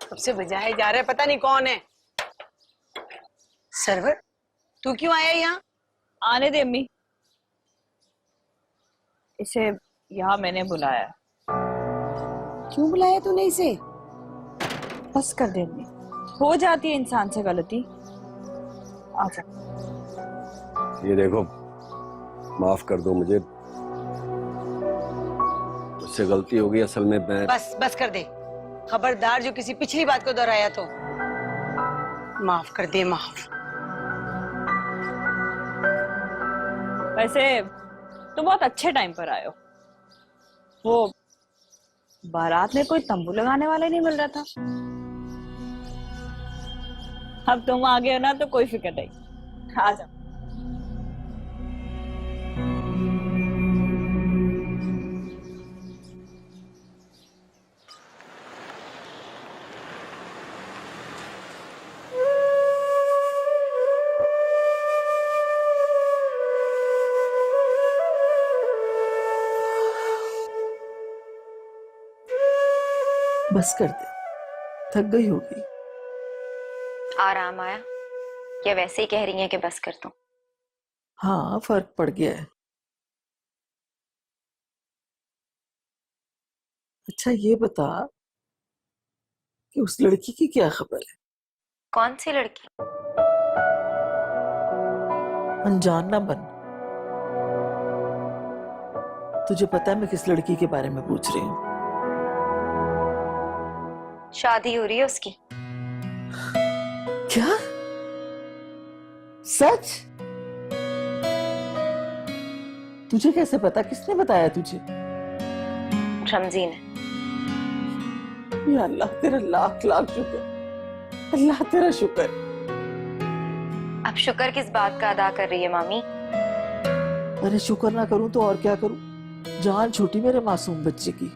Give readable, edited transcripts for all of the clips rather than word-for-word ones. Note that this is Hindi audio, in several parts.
कब से बजाए जा रहे, पता नहीं कौन है। सरवर, तू क्यों आया यहाँ? आने दे अम्मी, इसे यहाँ मैंने बुलाया। क्यों बुलाया तूने इसे? बस कर दे अम्मी, हो जाती है इंसान से गलती। आजा। ये देखो, माफ कर दो मुझे, मुझसे गलती हो गई। असल में मैं बस कर दे। खबरदार जो किसी पिछली बात को दोहराया तो। माफ कर दे, माफ। वैसे तो बहुत अच्छे टाइम पर आए हो। वो बारात में कोई तंबू लगाने वाला नहीं मिल रहा था, अब तुम आ गए हो ना तो कोई फिक्र नहीं। आ जाओ। बस कर दे, थक गई होगी। आराम आया या वैसे ही कह रही हैं कि बस कर दूं? हाँ, फर्क पड़ गया है। अच्छा ये बता कि उस लड़की की क्या खबर है? कौन सी लड़की? अनजान ना बन। तुझे पता है मैं किस लड़की के बारे में पूछ रही हूँ? शादी हो रही है उसकी। क्या? सच? तुझे कैसे पता? किसने बताया तुझे? रमजी ने। या अल्लाह, तेरा लाख लाख शुक्र। अल्लाह तेरा शुक्र। अब शुक्र किस बात का अदा कर रही है मामी? अरे शुक्र ना करूं तो और क्या करूं? जान छूटी मेरे मासूम बच्चे की।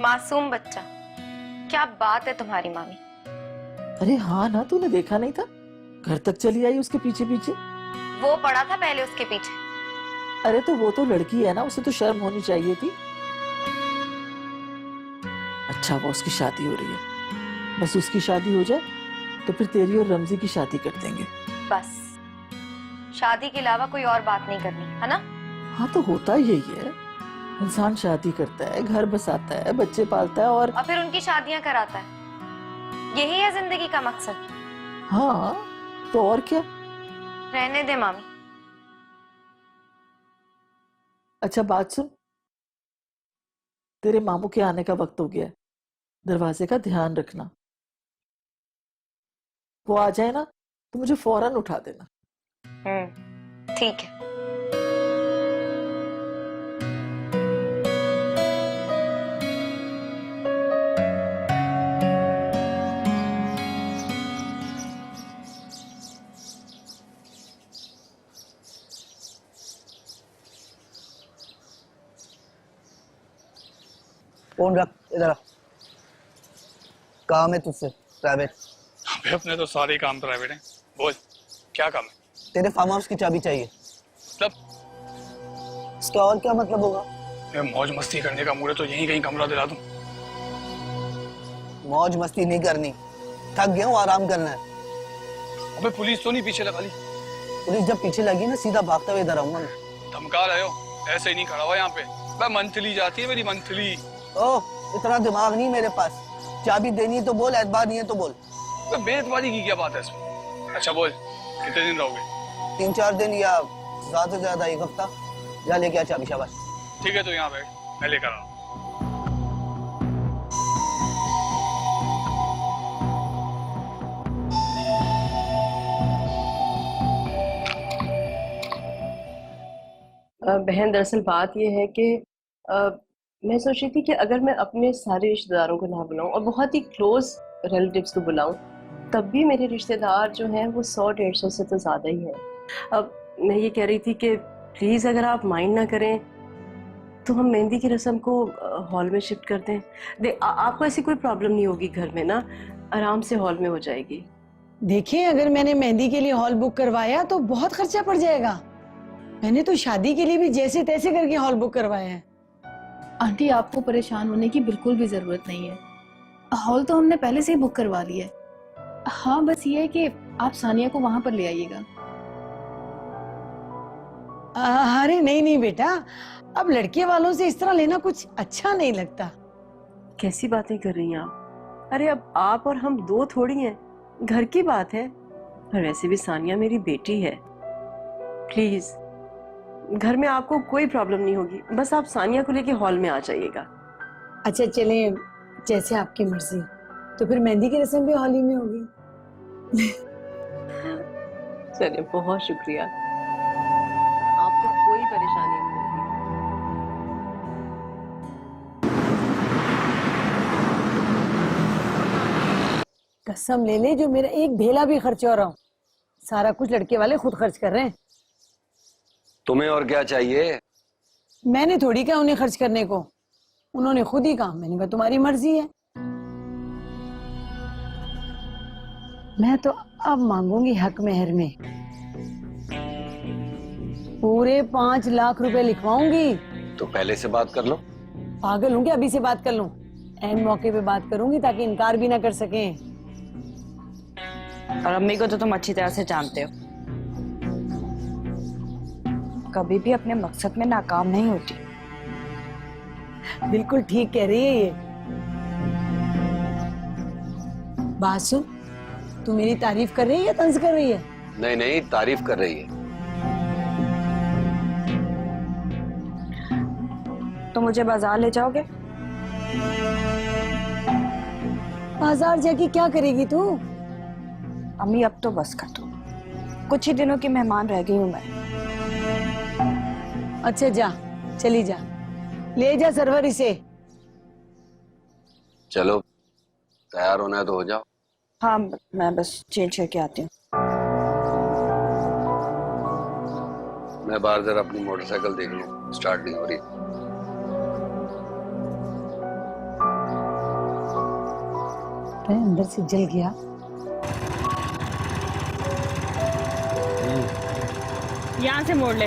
मासूम बच्चा? क्या बात है तुम्हारी मामी? अरे हाँ ना, तूने देखा नहीं था? घर तक चली आई उसके पीछे पीछे। वो पड़ा था पहले उसके पीछे। अरे तो वो तो लड़की है ना, उसे तो शर्म होनी चाहिए थी। अच्छा वो उसकी शादी हो रही है, बस उसकी शादी हो जाए तो फिर तेरी और रमजी की शादी कर देंगे। बस शादी के अलावा कोई और बात नहीं करनी, है ना? हाँ तो होता यही है, इंसान शादी करता है, घर बसाता है, बच्चे पालता है और फिर उनकी शादियां कराता है। यही है जिंदगी का मकसद। हाँ तो और क्या। रहने दे मामी। अच्छा बात सुन, तेरे मामू के आने का वक्त हो गया है, दरवाजे का ध्यान रखना। वो आ जाए ना तो मुझे फौरन उठा देना। ठीक है। फोन रख इधर। काम है तुझसे प्राइवेट। अबे अपने तो सारे काम प्राइवेट हैं। बोल क्या काम है? तेरे फार्म हाउस की चाबी चाहिए। मतलब? इसका और क्या मतलब होगा? मौज मस्ती करने का मूड है तो यहीं कहीं कमरा दिला दूं। मौज मस्ती नहीं करनी, थक गया हूँ, आराम करना है। अबे पुलिस तो नहीं पीछे लगा ली? पुलिस जब पीछे लगी ना सीधा भागता हुआ इधर आऊंगा मैं। धमका रहे हो? ऐसे ही नहीं खड़ा हुआ यहाँ पे। मैं मंथली जाती है मेरी मंथली। ओह इतना दिमाग नहीं मेरे पास। चाबी देनी है तो बोल, एतबार नहीं है तो बोल। बेतबारी की क्या बात है इसमें? अच्छा बोल कितने दिन रहोगे? 3-4 दिन या ज्यादा से ज्यादा 1 हफ्ता। जा लेके आ चाबी, शाबाश। ठीक है तो यहाँ बैठ, मैं लेकर आ रहा हूँ। बहन दरअसल बात यह है कि मैं सोच रही थी कि अगर मैं अपने सारे रिश्तेदारों को ना बुलाऊं और बहुत ही क्लोज रिलेटिव्स को बुलाऊं, तब भी मेरे रिश्तेदार जो हैं वो 100-150 से तो ज़्यादा ही हैं। अब मैं ये कह रही थी कि प्लीज़ अगर आप माइंड ना करें तो हम मेहंदी की रस्म को हॉल में शिफ्ट कर दें। आपको ऐसी कोई प्रॉब्लम नहीं होगी घर में ना, आराम से हॉल में हो जाएगी। देखिए अगर मैंने मेहंदी के लिए हॉल बुक करवाया तो बहुत खर्चा पड़ जाएगा। मैंने तो शादी के लिए भी जैसे तैसे करके हॉल बुक करवाया है। आंटी आपको परेशान होने की बिल्कुल भी जरूरत नहीं है। हॉल तो हमने पहले से ही बुक करवा लिया है। हाँ, बस ये है कि आप सानिया को वहां पर ले आइएगा। अरे नहीं नहीं बेटा, अब लड़के वालों से इस तरह लेना कुछ अच्छा नहीं लगता। कैसी बातें कर रही हैं आप? अरे अब आप और हम दो थोड़ी हैं, घर की बात है। और वैसे भी सानिया मेरी बेटी है। प्लीज, घर में आपको कोई प्रॉब्लम नहीं होगी, बस आप सानिया को लेके हॉल में आ जाइएगा। अच्छा चले, जैसे आपकी मर्जी। तो फिर मेहंदी की रस्म भी हॉल ही में होगी। चलिए, बहुत शुक्रिया। आपको कोई परेशानी नहीं होगी। कसम ले ले, जो मेरा एक ढेला भी खर्च हो रहा हूँ, सारा कुछ लड़के वाले खुद खर्च कर रहे हैं। तुम्हें और क्या चाहिए? मैंने थोड़ी कहा उन्हें खर्च करने को, उन्होंने खुद ही कहा। मैंने कहा तुम्हारी मर्जी है। मैं तो अब मांगूंगी हक मेहर में पूरे 5 लाख रुपए लिखवाऊंगी। तो पहले से बात कर लो। पागल हूँ क्या अभी से बात कर लूं? ऐन मौके पे बात करूंगी ताकि इनकार भी ना कर सकें। और अम्मी को तो तुम अच्छी तरह से जानते हो, कभी भी अपने मकसद में नाकाम नहीं होती। बिल्कुल ठीक कह रही है ये। बात सुन, तू मेरी तारीफ कर रही है या तंज कर रही है? नहीं नहीं, तारीफ कर रही है। तो मुझे बाजार ले जाओगे? बाजार जाके क्या करेगी तू? अम्मी अब तो बस कर दो, कुछ ही दिनों की मेहमान रह गई हूँ मैं। अच्छा जा, चली जा, ले जा सरवर इसे। चलो, तैयार होना है तो हो जाओ। हाँ, मैं बस चेंज करके आती हूँ। मैं बाहर जरा अपनी मोटरसाइकिल देख लूं, स्टार्ट नहीं हो रही। अंदर से जल गया। यहाँ से मोड़ ले।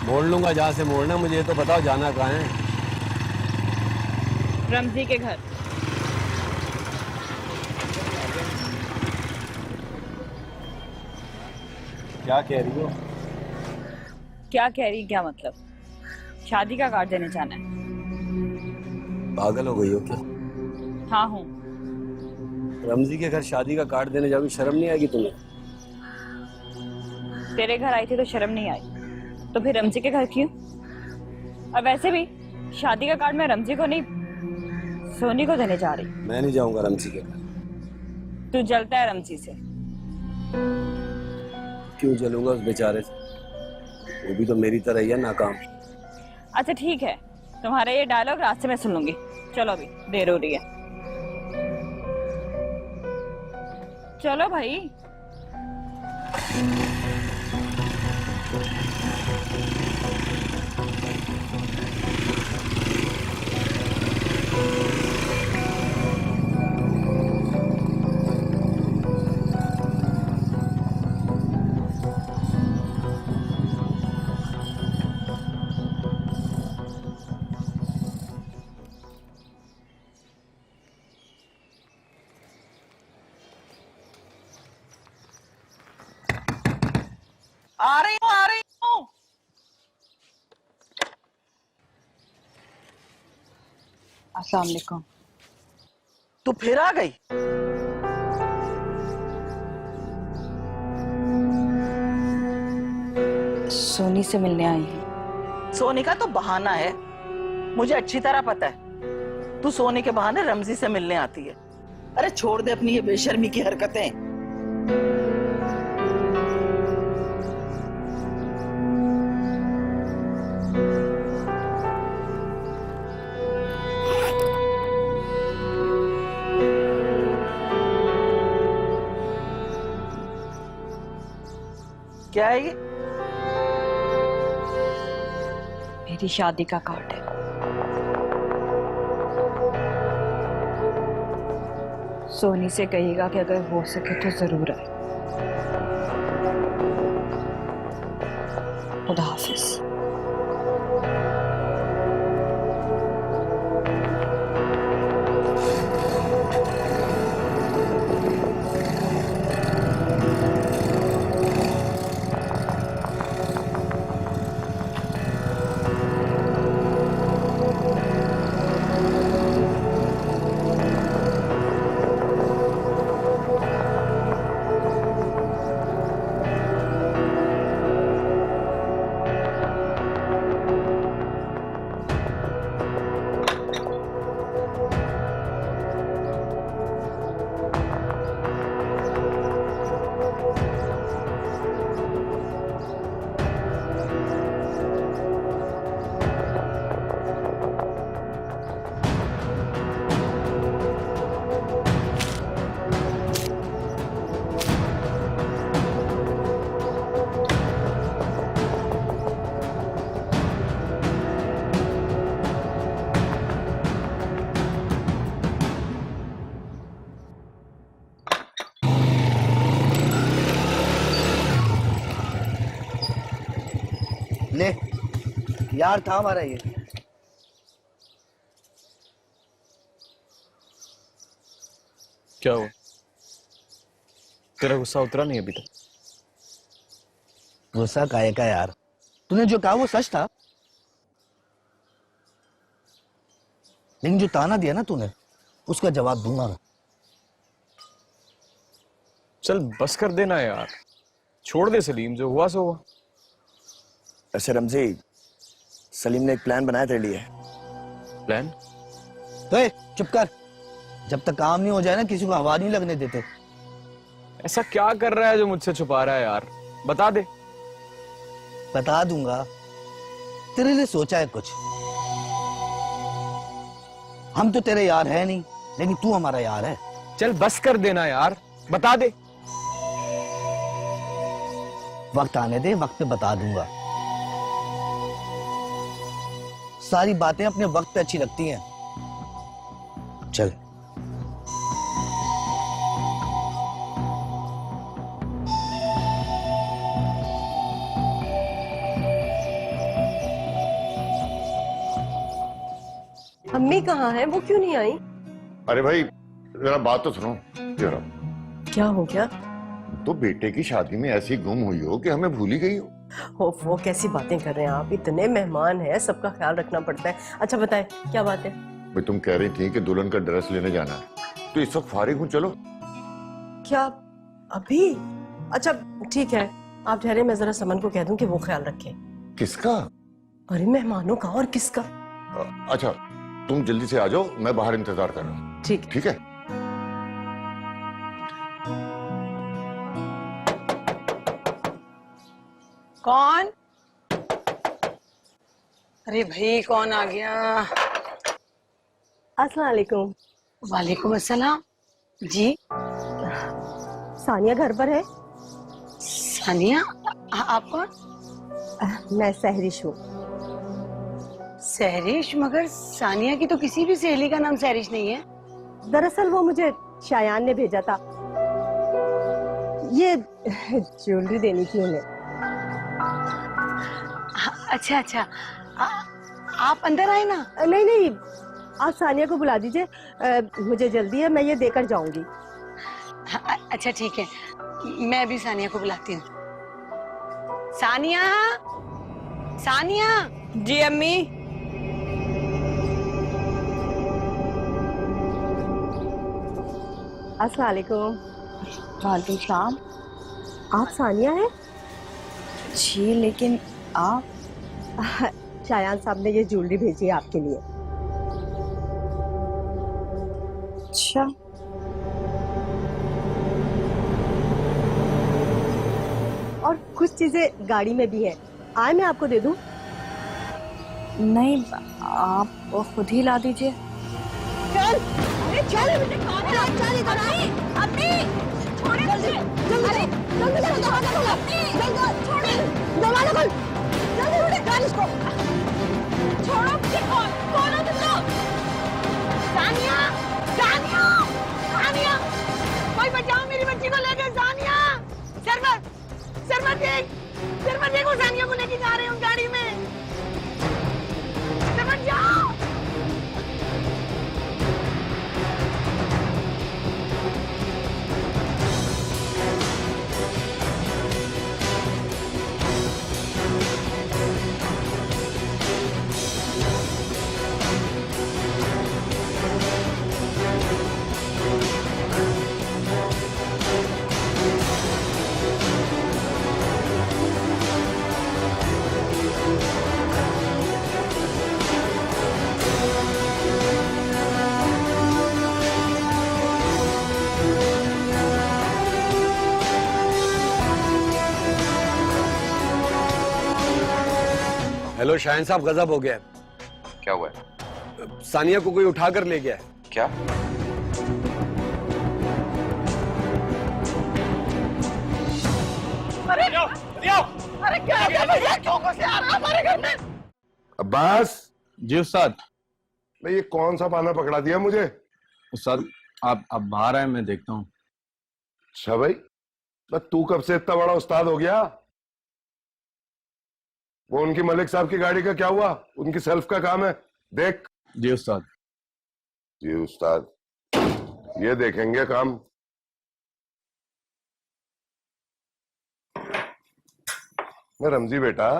मोड़ लूंगा जहाँ से मोड़ना, मुझे ये तो बताओ जाना कहाँ है? रमजी के घर। क्या कह रही हो? क्या कह रही, क्या मतलब? शादी का कार्ड देने जाना है। पागल हो गई हो क्या? हाँ हूँ। रमजी के घर शादी का कार्ड देने जाओगी, शर्म नहीं आएगी तुम्हें? तेरे घर आई थी तो शर्म नहीं आई, तो फिर रमजी के घर क्यों? और वैसे भी शादी का कार्ड मैं रमजी को नहीं, सोनी को देने जा रही। मैं नहीं जाऊंगा रमजी के घर। तू जलता है रमजी से। क्यों जलूंगा उस बेचारे से? वो भी तो मेरी तरह ही है, नाकाम। अच्छा ठीक है, तुम्हारा ये डायलॉग रास्ते में सुन लूंगी। चलो, अभी देर हो रही है। चलो भाई। आ रही हूँ, आ रही हूँ। अस्सलाम वालेकुम। तू फिर आ गई? सोनी से मिलने आई हूँ। सोनी का तो बहाना है, मुझे अच्छी तरह पता है। तू सोनी के बहाने रमजी से मिलने आती है। अरे छोड़ दे अपनी ये बेशर्मी की हरकतें। क्या है ये? मेरी शादी का कार्ड है। सोनी से कहिएगा कि अगर हो सके तो जरूर आए। खुदा हाफिज। ले यार था हमारा ये। क्या हुआ? तेरा गुस्सा उतरा नहीं अभी तक? गुस्सा काहे का यार, तूने जो कहा वो सच था, लेकिन जो ताना दिया ना तूने उसका जवाब दूंगा मैं। चल बस कर देना यार, छोड़ दे सलीम, जो हुआ सो हुआ। ऐसे रमजी, सलीम ने एक प्लान बनाया तेरे लिए। प्लान? तो चुप कर, जब तक काम नहीं हो जाए ना किसी को हवा नहीं लगने देते। ऐसा क्या कर रहा है जो मुझसे छुपा रहा है यार? बता दे। बता दूंगा, तेरे लिए सोचा है कुछ। हम तो तेरे यार है नहीं, लेकिन तू हमारा यार है। चल बस कर देना यार, बता दे। वक्त आने दे, वक्त पे बता दूंगा। सारी बातें अपने वक्त पे अच्छी लगती हैं। चल अम्मी कहाँ है? वो क्यों नहीं आई? अरे भाई जरा बात तो सुनो जरा। क्या हो गया? तो बेटे की शादी में ऐसी गुम हुई हो कि हमें भूल ही गई हो। वो कैसी बातें कर रहे हैं आप? इतने मेहमान हैं, सबका ख्याल रखना पड़ता है। अच्छा बताए क्या बात है? भाई तुम कह रही थी कि दुल्हन का ड्रेस लेने जाना है, तो इस वक्त फारिग हूँ, चलो। क्या अभी? अच्छा ठीक है, आप ठहरे, मैं जरा समन को कह दूं कि वो ख्याल रखे। किसका? अरे मेहमानों का, और किसका? अच्छा तुम जल्दी से आ जाओ, मैं बाहर इंतजार कर रहा हूँ। ठीक ठीक है। कौन? अरे भाई कौन आ गया? अस्सलाम वालेकुम। वालेकुम अस्सलाम। जी सानिया घर पर है? सानिया? आप कौन? मैं सहरिश हूँ। सहरिश? मगर सानिया की तो किसी भी सहेली का नाम सहरिश नहीं है। दरअसल वो मुझे शायान ने भेजा था, ये ज्वेलरी देनी थी उन्हें। अच्छा अच्छा, आप अंदर आए ना। नहीं नहीं, आप सानिया को बुला दीजिए, मुझे जल्दी है, मैं ये देकर जाऊंगी। अच्छा ठीक है, मैं भी सानिया को बुलाती हूँ। सानिया, सानिया। जी अम्मी। अस्सलाम वालेकुम। वालेकुम सलाम। आप सानिया हैं? जी लेकिन आप? शायान साहब ने ये ज्वेलरी भेजी है आपके लिए। अच्छा। और कुछ चीजें गाड़ी में भी है, आए मैं आपको दे दूं? नहीं, आप खुद ही ला दीजिए। चल, अरे चल, मुझे कौन है? चल इधर आ। अम्मी, छोड़े मुझे। अरे जल्दी करो, दरवाजा खोलो। जल्दी छोड़े, दरवाजा खोल। जल्दी उठे, डाल इसको। छोड़ो मुझे। कौन हो तुम लोग? सानिया, सानिया, सानिया, कोई बचाओ, मेरी बच्ची को ले गए। सानिया, सरवर देख, वो सानिया को लेके जा रहे हैं उन गाड़ी में। सरवर जाओ। हेलो शाहिन साहब, गजब हो गया। क्या हुआ है? सानिया को कोई उठा कर ले गया है। क्या? अरे क्या हो गया भैया, क्यों घुसे आ रहा हमारे घर में? अब्बास। जी उस्ताद। मैं ये कौन सा पाना पकड़ा दिया मुझे? उस्ताद आप बाहर आए, मैं देखता हूँ। अच्छा भाई, तू कब से इतना बड़ा उस्ताद हो गया? वो उनकी मलिक साहब की गाड़ी का क्या हुआ? उनकी सेल्फ का काम है, देख। जी उस्ताद। जी उस्ताद, ये देखेंगे काम। मैं रमजी बेटा,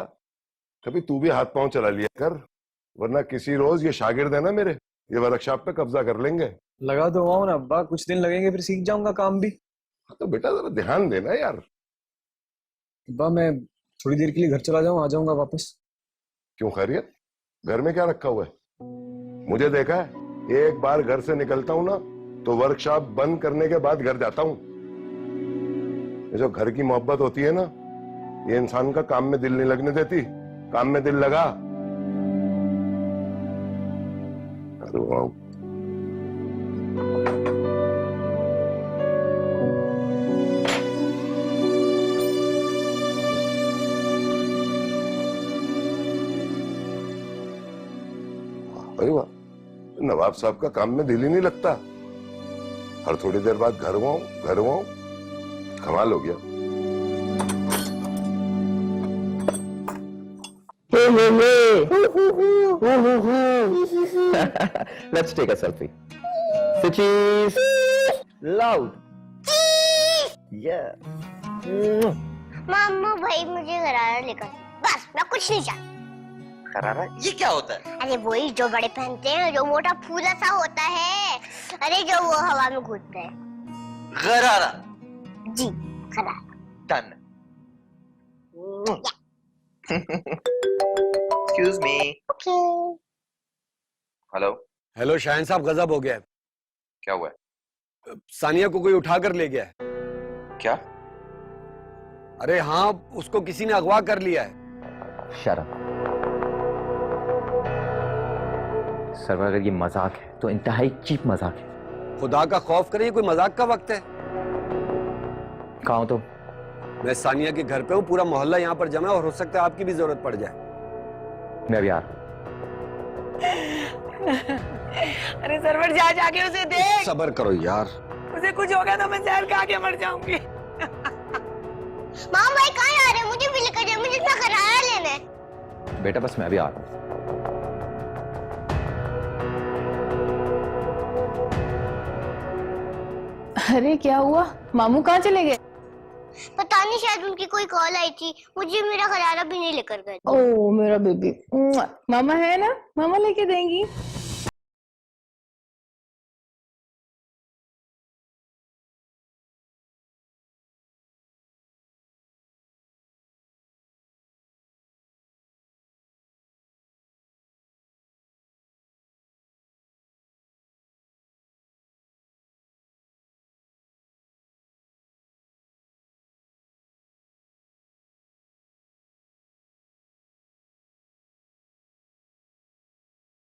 कभी तू भी हाथ पांव चला लिया कर, वरना किसी रोज ये शागिर्द है ना मेरे, ये वर्कशॉप पे कब्जा कर लेंगे। लगा तो हुआ ना अब्बा, कुछ दिन लगेंगे फिर सीख जाऊंगा काम भी। तो बेटा जरा ध्यान देना यार। अब्बा मैं थोड़ी देर के लिए घर चला जाऊं, आ जाऊंगा वापस। क्यों, खैरियत? घर में क्या रखा हुआ है? मुझे देखा है, एक बार घर से निकलता हूं ना तो वर्कशॉप बंद करने के बाद घर जाता हूं। ये जो घर की मोहब्बत होती है ना, ये इंसान का काम में दिल नहीं लगने देती। काम में दिल लगा। अरे वाह, अरे वाह, नवाब साहब का काम में दिल ही नहीं लगता। हर थोड़ी देर बाद घर आऊं, कमाल हो गया। Let's take a selfie. So cheese. Loud. Yeah. मामू भाई मुझे गरारा लेकर, बस मैं कुछ नहीं चाहता। गरारा? ये क्या होता है? अरे वही जो बड़े पहनते हैं, जो मोटा फूला सा होता है, अरे जो वो हवा में घूमते हैं। गरारा? जी गरारा। Done. Excuse me. Okay. Hello. Hello Shaheen साहब, गजब हो गया है। क्या हुआ है? सानिया को कोई उठा कर ले गया है। क्या? अरे हाँ, उसको किसी ने अगवा कर लिया है। शर्म। सरवर, अगर ये मजाक है तो इंतहाई चीप मजाक है। खुदा का खौफ करे, ये कोई मजाक का वक्त है? कहाँ हो तुम? मैं सानिया के घर पे हूँ, पूरा मोहल्ला यहाँ पर जमा है और हो सकता है आपकी भी जरूरत पड़ जाए। मैं भी आ रहा हूँ। अरे सरवर, जा जाके उसे देख। सब्र करो यार, उसे कुछ होगा तो मैं जहर खा के मर जाऊंगी। माम भाई कहाँ आ रहे हैं? मुझे भी लेकर जाओ, मुझे इतना गरारा लेना है। बेटा बस मैं भी आ रहा हूँ। अरे क्या हुआ, मामू कहाँ चले गए? पता नहीं, शायद उनकी कोई कॉल आई थी, मुझे मेरा गरारा भी नहीं लेकर गए। ओ मेरा बेबी, मामा है ना, मामा लेके देंगी।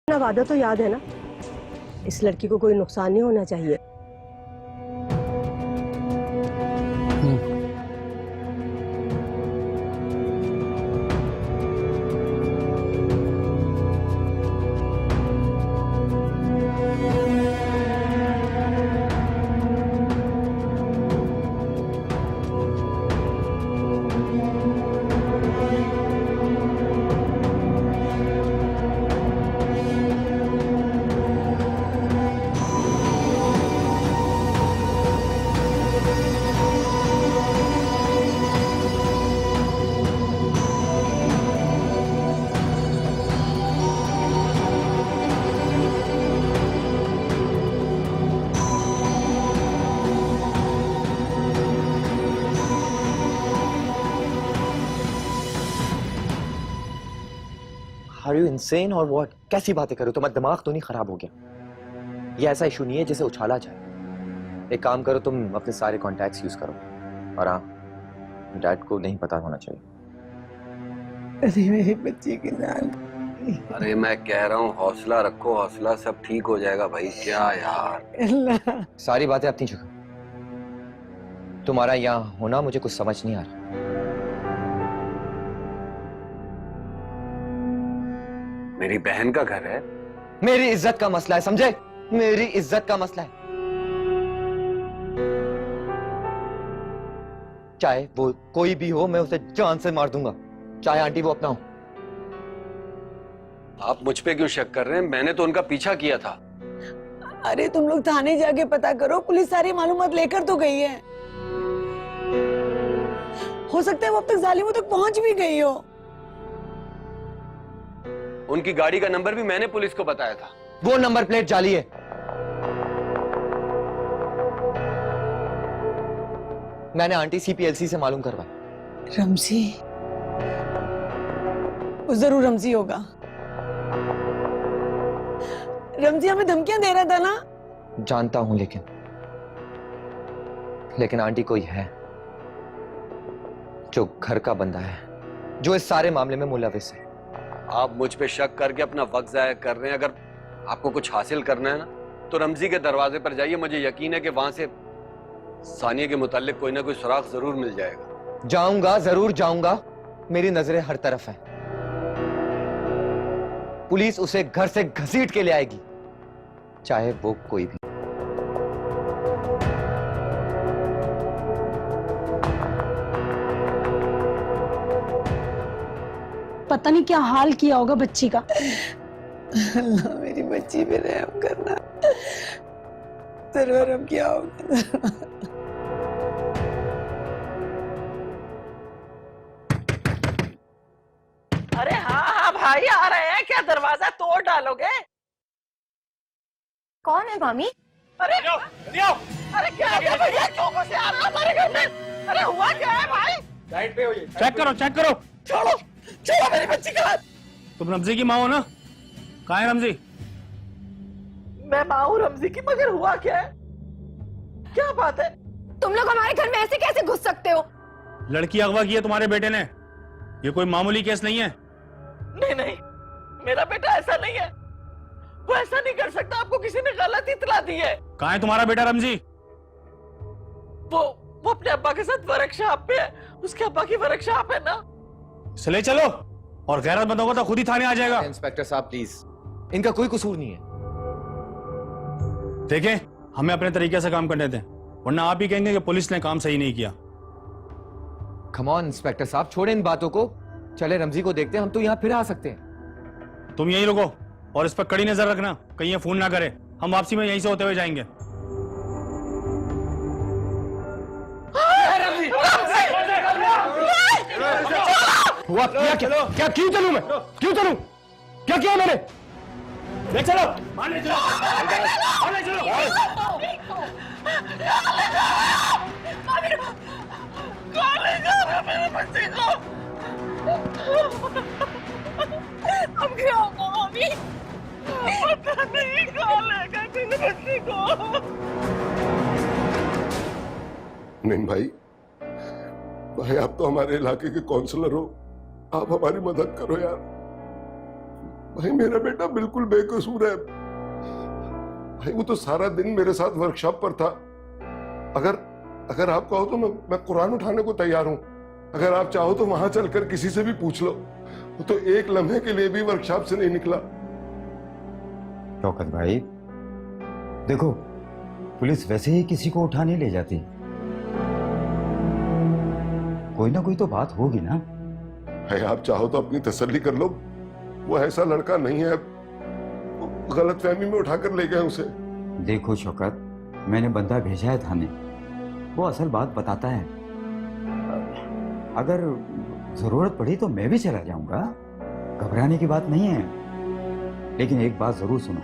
अपना वादा तो याद है ना, इस लड़की को कोई नुकसान नहीं होना चाहिए। Are you insane or what? कैसी बातें करो, तुम्हारा दिमाग तो नहीं खराब हो गया? ये ऐसा इशू नहीं है जिसे उछाला जाए। एक काम करो, तुम अपने सारे कॉन्टैक्ट्स यूज करो, और हाँ, डैड को नहीं पता होना चाहिए। अरे मेरे बच्चे के नाम। अरे मैं कह रहा हूँ हौसला रखो, हौसला, सब ठीक हो जाएगा भाई। क्या यार, अल्लाह। सारी बातें अपनी जगह। तुम्हारा यहाँ होना मुझे कुछ समझ नहीं आ रहा। मेरी बहन का घर है। मेरी इज्जत का मसला है, समझे? मेरी इज्जत का मसला है। चाहे वो कोई भी हो, मैं उसे जान से मार दूंगा, चाहे आंटी वो अपना हो। आप मुझ पे क्यों शक कर रहे हैं? मैंने तो उनका पीछा किया था। अरे तुम लोग थाने जाके पता करो, पुलिस सारी मालूमात लेकर तो गई है। हो सकता है वो अब तक जालिमों तक पहुंच भी गई हो। उनकी गाड़ी का नंबर भी मैंने पुलिस को बताया था। वो नंबर प्लेट जाली है। मैंने आंटी सीपीएलसी से मालूम करवाया। रमजी, वो जरूर रमजी होगा। रमजी हमें धमकियां दे रहा था ना। जानता हूं, लेकिन आंटी कोई है जो घर का बंदा है, जो इस सारे मामले में मुलविस है। आप मुझ पे शक करके अपना वक्त जाया कर रहे हैं। अगर आपको कुछ हासिल करना है ना, तो रमजी के दरवाजे पर जाइए। मुझे यकीन है कि वहां से सानिया के मुताल्लिक कोई ना कोई सुराग जरूर मिल जाएगा। जाऊंगा, जरूर जाऊंगा। मेरी नजरें हर तरफ हैं। पुलिस उसे घर से घसीट के ले आएगी, चाहे वो कोई भी। पता नहीं क्या हाल किया होगा बच्ची का। अल्लाह मेरी बच्ची पे रहम करना। सरवर अब क्या होगा? अरे हाँ भाई आ रहे हैं, क्या दरवाजा तोड़ डालोगे? कौन है मामी? अरे अरे क्या है भैया, क्यों घुसे आ रहे हो हमारे घर में? अरे हुआ क्या है भाई? लाइट पे हो ये। चेक करो। छोड़ो छोड़ो मेरी बच्ची का हाथ। तुम रमजी की माँ हो ना? कहाँ है रमजी? मैं माँ हूँ रमजी की, मगर हुआ क्या है? क्या बात है? तुम लोग हमारे घर में ऐसे कैसे घुस सकते हो? लड़की अगवा की है तुम्हारे बेटे ने। ये कोई मामूली केस नहीं है। नहीं, मेरा बेटा ऐसा नहीं है। वो ऐसा नहीं कर सकता। आपको किसी ने गलत इतला दी है। कहाँ है तुम्हारा बेटा रमजी? वो अपने अब्बा के साथ वर्कशॉप पे है। उसके अब्बा की वर्कशॉप है ना। इसे ले चलो, और गैरतमंद होगा तो खुद ही थाने आ जाएगा। इंस्पेक्टर साहब प्लीज, इनका कोई कसूर नहीं है। देखें, हमें अपने तरीके से काम करने दें, वरना आप ही कहेंगे कि पुलिस ने काम सही नहीं किया। कम ऑन इंस्पेक्टर साहब, छोड़े इन बातों को। चले रमजी को देखते हैं, हम तो यहाँ फिर आ सकते हैं। तुम यहीं रुको और इस पर कड़ी नजर रखना, कहीं ये फोन ना करे। हम वापसी में यहीं से होते हुए जाएंगे। हुआ क्या? क्यों चलूं मैं? क्यों चलूं? क्या किया मैंने? ले चलो, मारने चलो, मारने चलो। मेरे बच्चे को अब क्या होगा मम्मी? पता नहीं कहाँ लेगा तेरे बच्चे को। नहीं भाई आप तो हमारे इलाके के काउंसलर हो, आप हमारी मदद करो यार। भाई मेरा बेटा बिल्कुल बेकसूर है भाई। वो तो सारा दिन मेरे साथ वर्कशॉप पर था। अगर आप कहो तो मैं कुरान उठाने को तैयार हूं। अगर आप चाहो तो वहां चलकर किसी से भी पूछ लो। वो तो एक लम्हे के लिए भी वर्कशॉप से नहीं निकला। शौकत भाई देखो, पुलिस वैसे ही किसी को उठा नहीं ले जाती। कोई ना कोई तो बात होगी ना। भाई आप चाहो तो अपनी तसल्ली कर लो, वो ऐसा लड़का नहीं है। गलतफहमी में उठाकर ले गए उसे। देखो शौकत, मैंने बंदा भेजा है थाने, वो असल बात बताता है। अगर जरूरत पड़ी तो मैं भी चला जाऊंगा, घबराने की बात नहीं है। लेकिन एक बात जरूर सुनो,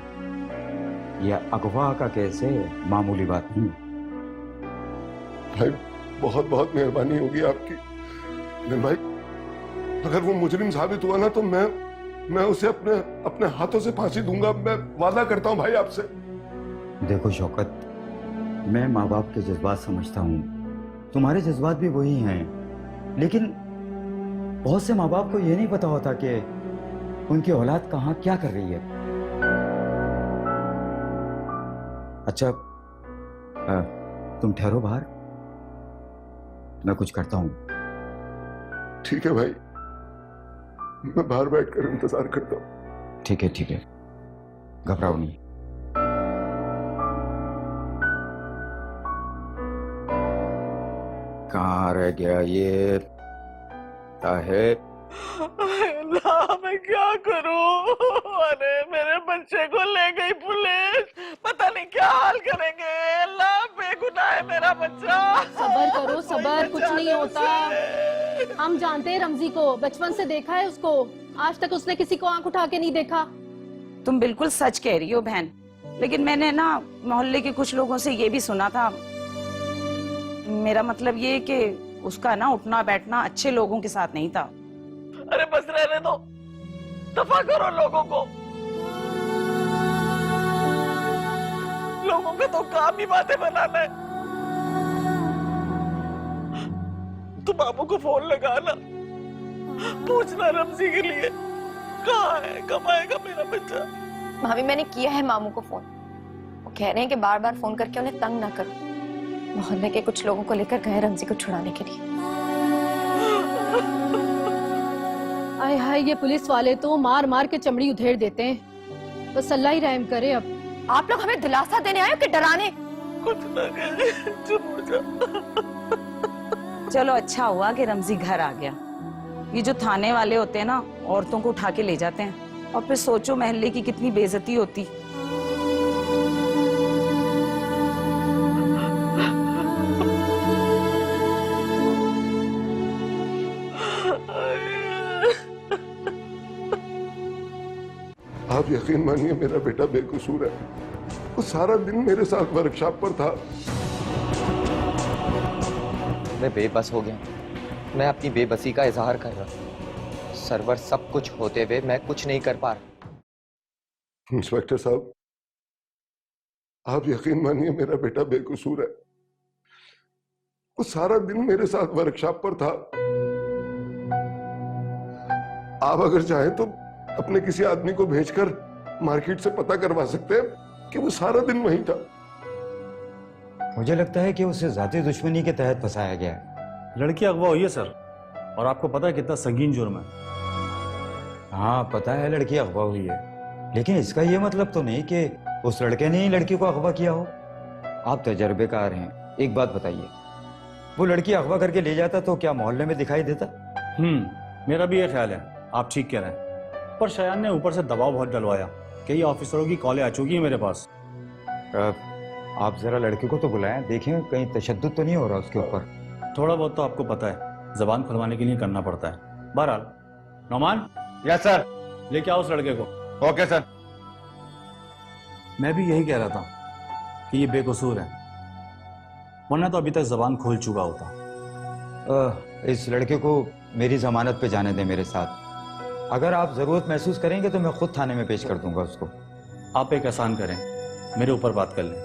यह अगवा का केस है, मामूली बात नहीं है। भाई बहुत बहुत मेहरबानी होगी आपकी। लेकिन भाई अगर वो मुजरिम साबित हुआ ना तो मैं उसे अपने हाथों से फांसी दूंगा। मैं वादा करता हूं भाई आपसे। देखो शौकत, मैं माँ बाप के जज्बात समझता हूँ, तुम्हारे जज्बात भी वही हैं। लेकिन बहुत से माँ बाप को ये नहीं पता होता कि उनकी औलाद कहाँ क्या कर रही है। अच्छा तुम ठहरो बाहर, मैं कुछ करता हूँ। ठीक है भाई, मैं बाहर बैठकर इंतजार करता हूँ। ठीक है, घबराओ नहीं। कहाँ रह गया ये ताहिर? अल्लाह मैं क्या करूं? अरे मेरे बच्चे को ले गई पुलिस, पता नहीं क्या हाल करेंगे। अल्लाह बेगुनाह है मेरा बच्चा। सबर करो सबर, कुछ नहीं होता। हम जानते हैं रमजी को, बचपन से देखा है उसको, आज तक उसने किसी को आंख उठा के नहीं देखा। तुम बिल्कुल सच कह रही हो बहन, लेकिन मैंने ना मोहल्ले के कुछ लोगों से ये भी सुना था। मेरा मतलब ये कि उसका ना उठना बैठना अच्छे लोगों के साथ नहीं था। अरे बस रहने दो, दफा करो लोगों को। लोगों का तो काम ही बातें बनाना है। तुम बाबू को फोन लगाना, पूछना रमजी के लिए कहाँ है, कब आएगा मेरा बच्चा। भाभी मैंने किया है मामू को फोन, वो कह रहे हैं कि बार बार फोन करके उन्हें तंग ना करो। मोहल्ले के कुछ लोगों को लेकर गए रमजी को छुड़ाने के लिए। आय हाय, ये पुलिस वाले तो मार मार के चमड़ी उधेड़ देते हैं। बस अल्लाह ही रहम करे। अब आप लोग हमें दिलासा देने आए हो कि डराने? कुछ ना कहे, चुप हो जा। चलो अच्छा हुआ कि रमजी घर आ गया। ये जो थाने वाले होते हैं ना, औरतों को उठा के ले जाते हैं और फिर सोचो महल्ले की कितनी बेइज्जती होती। आप यकीन मानिए मेरा बेटा बेकसूर है। वो सारा दिन मेरे साथ वर्कशॉप पर था। मैं बेबस हो गया। मैं अपनी बेबसी का इजहार कर रहा हूँ। सर्वर सब कुछ होते हुए मैं कुछ नहीं कर पा रहा। इंस्पेक्टर साहब, आप यकीन मानिए मेरा बेटा बेकसूर है। वो सारा दिन मेरे साथ वर्कशॉप पर था। आप अगर चाहें तो अपने किसी आदमी को भेजकर मार्केट से पता करवा सकते हैं कि वो सारा दिन वहीं था। मुझे लगता है कि उसे जाती दुश्मनी के तहत फंसाया गया है। लड़की अगवा हुई है सर, और आपको पता है कितना संगीन जुर्म है। हाँ पता है लड़की अगवा हुई है, लेकिन इसका ये मतलब तो नहीं कि उस लड़के ने ही लड़की को अगवा किया हो। आप तजर्बेकार हैं, एक बात बताइए, वो लड़की अगवा करके ले जाता तो क्या मोहल्ले में दिखाई देता? मेरा भी ये ख्याल है, आप ठीक कह रहे हैं। पर शयान ने ऊपर से दबाव बहुत डलवाया। कई ऑफिसरों की कॉलें आ चुकी हैं मेरे पास। आप जरा लड़के को तो बुलाएं, देखें कहीं तशद्दुद तो नहीं हो रहा उसके ऊपर। थोड़ा बहुत तो आपको पता है, जबान खुलवाने के लिए करना पड़ता है। बहरहाल नौमान, यस सर, लेके आओ उस लड़के को। Okay sir. मैं भी यही कह रहा था कि ये बेकसूर है, वरना तो अभी तक जबान खोल चुका होता। इस लड़के को मेरी जमानत पे जाने दें मेरे साथ। अगर आप जरूरत महसूस करेंगे तो मैं खुद थाने में पेश कर दूंगा उसको। आप एक एहसान करें, मेरे ऊपर बात कर लें।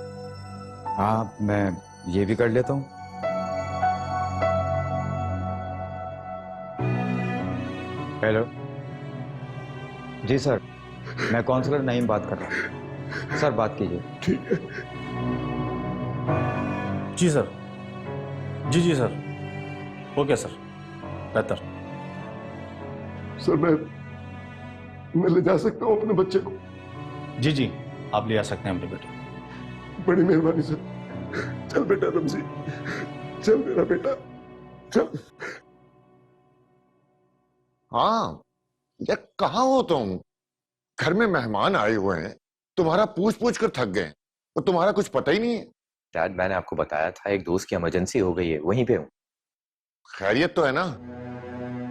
हाँ मैं ये भी कर लेता हूँ। हेलो जी सर, मैं काउंसलर नईम बात कर रहा हूँ। सर बात कीजिए। ठीक है। जी सर, जी सर, ओके सर, बेहतर। सर मैं ले जा सकता हूँ अपने बच्चे को? जी, आप ले आ सकते हैं अपने बेटे। बड़ी मेहरबानी सर। चल बेटा रमजी, चल मेरा बेटा, चल। हाँ, ये कहाँ हो तुम? घर में मेहमान आए हुए हैं, तुम्हारा पूछ पूछ कर थक गए और तुम्हारा कुछ पता ही नहीं है। डैड, मैंने आपको बताया था एक दोस्त की इमरजेंसी हो गई है, वहीं पे हूँ। खैरियत तो है ना?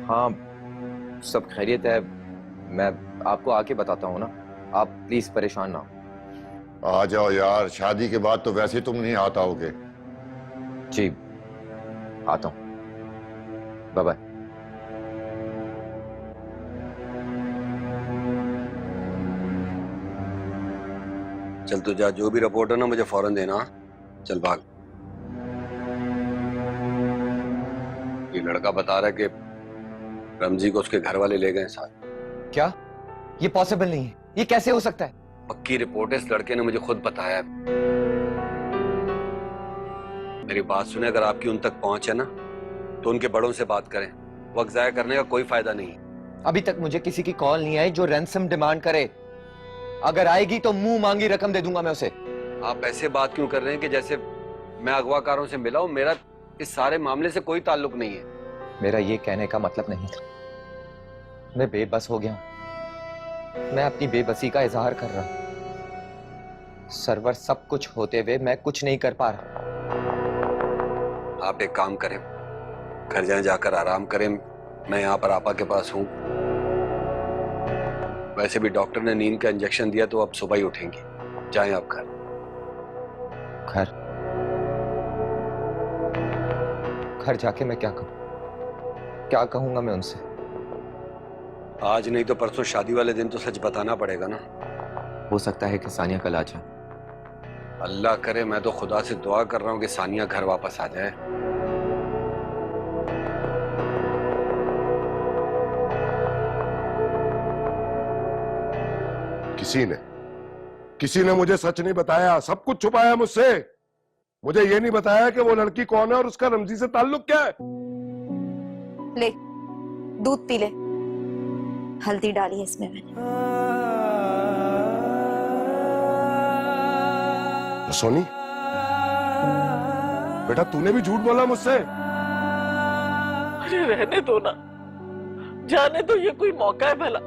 हाँ सब खैरियत है, मैं आपको आके बताता हूँ ना, आप प्लीज परेशान ना हो। आ जाओ यार, शादी के बाद तो वैसे तुम नहीं आता होगे। जी आता हूँ, बाय बाय। चल तू जा, जो भी रिपोर्ट है ना मुझे फौरन देना। चल भाग। ये लड़का बता रहा है कि रमजी को उसके घर वाले ले गए साथ। क्या? ये पॉसिबल नहीं है, ये कैसे हो सकता है? पक्की रिपोर्ट है, इस लड़के ने मुझे खुद बताया। मेरी बात सुने, अगर आपकी उन तक पहुंच है ना तो उनके बड़ों से बात करें। वक्त जाया करने का कोई फायदा नहीं है। अभी तक मुझे किसी की कॉल नहीं आई जो रैंसम डिमांड करे। अगर आएगी तो मुंह मांगी रकम दे दूंगा मैं उसे। आप ऐसे बात क्यों कर रहे हैं कि जैसे मैं अगवाकारों से मिला हूं? मेरा इस सारे मामले से कोई ताल्लुक नहीं है। मेरा ये कहने का मतलब नहीं था। मैं बेबस हो गया हूं। मैं अपनी बेबसी का इजहार कर रहा हूं। सरवर सब कुछ होते हुए मैं कुछ नहीं कर पा रहा। आप एक काम करें, घर जाएं, जाकर आराम करें। मैं यहाँ पर आपा के पास हूँ। वैसे भी डॉक्टर ने नींद का इंजेक्शन दिया तो अब सुबह ही उठेंगी। जाएं आप घर। घर घर जाके मैं क्या कहूँ? क्या कहूंगा मैं उनसे? आज नहीं तो परसों शादी वाले दिन तो सच बताना पड़ेगा ना। हो सकता है कि सानिया कल आ जाए। अल्लाह करे, मैं तो खुदा से दुआ कर रहा हूँ कि सानिया घर वापस आ जाए। किसी ने मुझे सच नहीं बताया, सब कुछ छुपाया मुझसे। मुझे ये नहीं बताया कि वो लड़की कौन है और उसका रमजी से ताल्लुक क्या है। ले, दूध पी ले, हल्दी डाली है इसमें मैंने। सोनी, बेटा तूने भी झूठ बोला मुझसे। अरे रहने दो ना, जाने दो, ये कोई मौका है भला।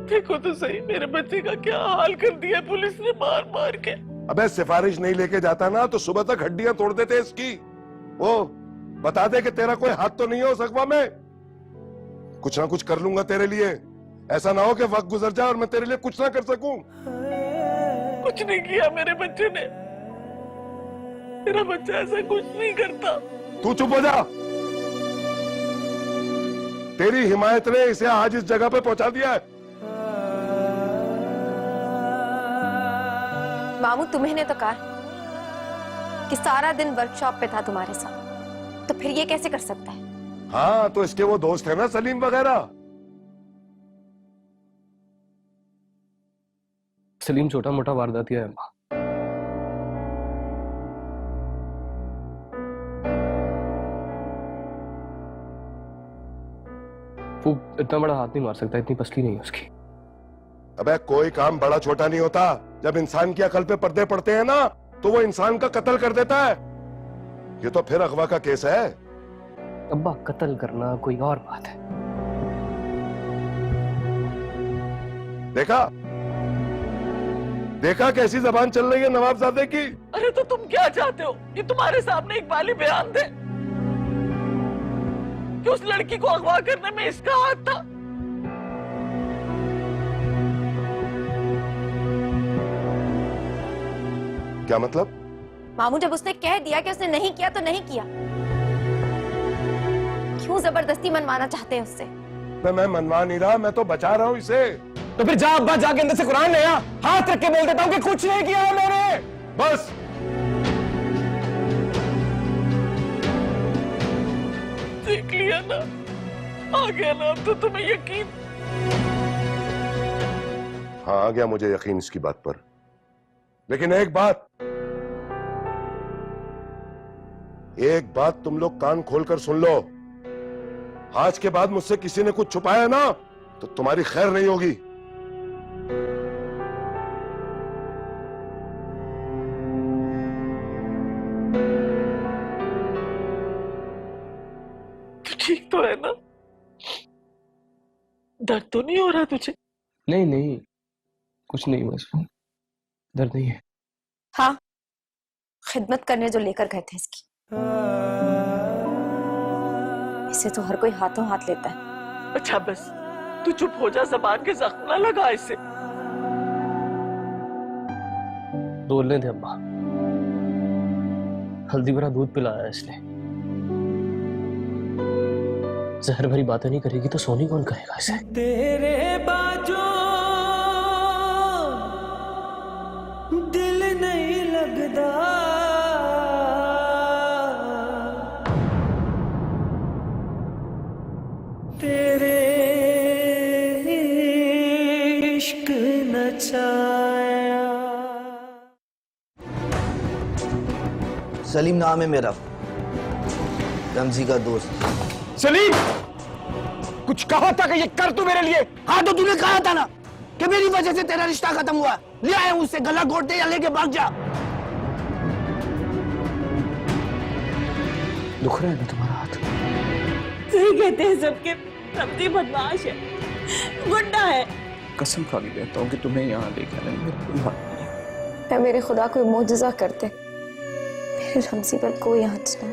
देखो तो सही मेरे बच्चे का क्या हाल कर दिया पुलिस ने मार मार के। अबे सिफारिश नहीं लेके जाता ना तो सुबह तक हड्डियां तोड़ देते इसकी। वो बता दे कि तेरा कोई हाथ तो नहीं है उस अगवा में। कुछ ना कुछ कर लूंगा तेरे लिए। ऐसा ना हो कि वक्त गुजर जाए और मैं तेरे लिए कुछ ना कर सकूं। कुछ नहीं किया मेरे बच्चे ने, मेरा बच्चा ऐसा कुछ नहीं करता। तू चुप हो जा। तेरी हिमायत ने इसे आज इस जगह पे पहुंचा दिया है। मामू तुम्हें ने तो कहा कि सारा दिन वर्कशॉप पे था तुम्हारे साथ, तो फिर ये कैसे कर सकता है? हाँ तो इसके वो दोस्त है ना सलीम वगैरह। सलीम छोटा मोटा वारदातिया है माँ। वो इतना बड़ा हाथ नहीं मार सकता, इतनी पसली नहीं है उसकी। अबे कोई काम बड़ा छोटा नहीं होता। जब इंसान की अकल पे पर्दे पड़ते हैं ना तो वो इंसान का कत्ल कर देता है। ये तो फिर अगवा का केस है। अब्बा कत्ल करना कोई और बात है। देखा देखा कैसी जबान चल रही है नवाबजादे की। अरे तो तुम क्या चाहते हो कि तुम्हारे सामने एक बाली बयान दे कि उस लड़की को अगवा करने में इसका हाथ था? क्या मतलब? मामू जब उसने कह दिया कि उसने नहीं किया तो नहीं किया, क्यों जबरदस्ती मनवाना चाहते हैं उससे? मैं मनवा नहीं रहा, मैं तो बचा रहा हूँ इसे। तो फिर जा अब्बा, जाके अंदर से कुरान ले आ, हाथ रख के बोल देता हूँ कि कुछ नहीं किया है मैंने। बस देख लिया ना, आ गया ना अब तो तुम्हें यकीन। हाँ आ गया मुझे यकीन इसकी बात पर। लेकिन एक बात तुम लोग कान खोलकर सुन लो। आज के बाद मुझसे किसी ने कुछ छुपाया ना तो तुम्हारी खैर नहीं होगी। ठीक तो है ना? दर्द तो नहीं हो रहा तुझे? नहीं नहीं कुछ नहीं, बस दर्द नहीं है। हाँ, खिदमत करने जो लेकर गए थे इसकी, इसे तो हर कोई हाथों हाथ लेता है। अच्छा बस तू चुप हो जा, जबान के जख्म ना लगा इसे। बोलने दे अब्बा, हल्दी भरा दूध पिलाया इसने। जहर भरी बातें नहीं करेगी तो सोनी कौन कहेगा इसे? तेरे बाजो दिल नहीं लगदा, तेरे इश्क नचाया। सलीम नाम है मेरा, रमजी का दोस्त। सलीम, कुछ कहा था कि ये कर तू मेरे लिए? हाँ तो तूने कहा था ना कि मेरी वजह से तेरा रिश्ता खत्म हुआ। ले आया उससे, गला घोट दे या लेके भाग जा। दुख रहा है ना तुम्हारा हाथ? देख कहते हैं सबके रमजी बदमाश है, गुंडा है। कसम खा के कहता हूँ कि तुम्हें यहाँ लेके आने में मेरी कोई हाथ नहीं है। मैं मेरे खुदा कोई मोजज़ा करते, मेरे रमजी पर कोई आँच ना।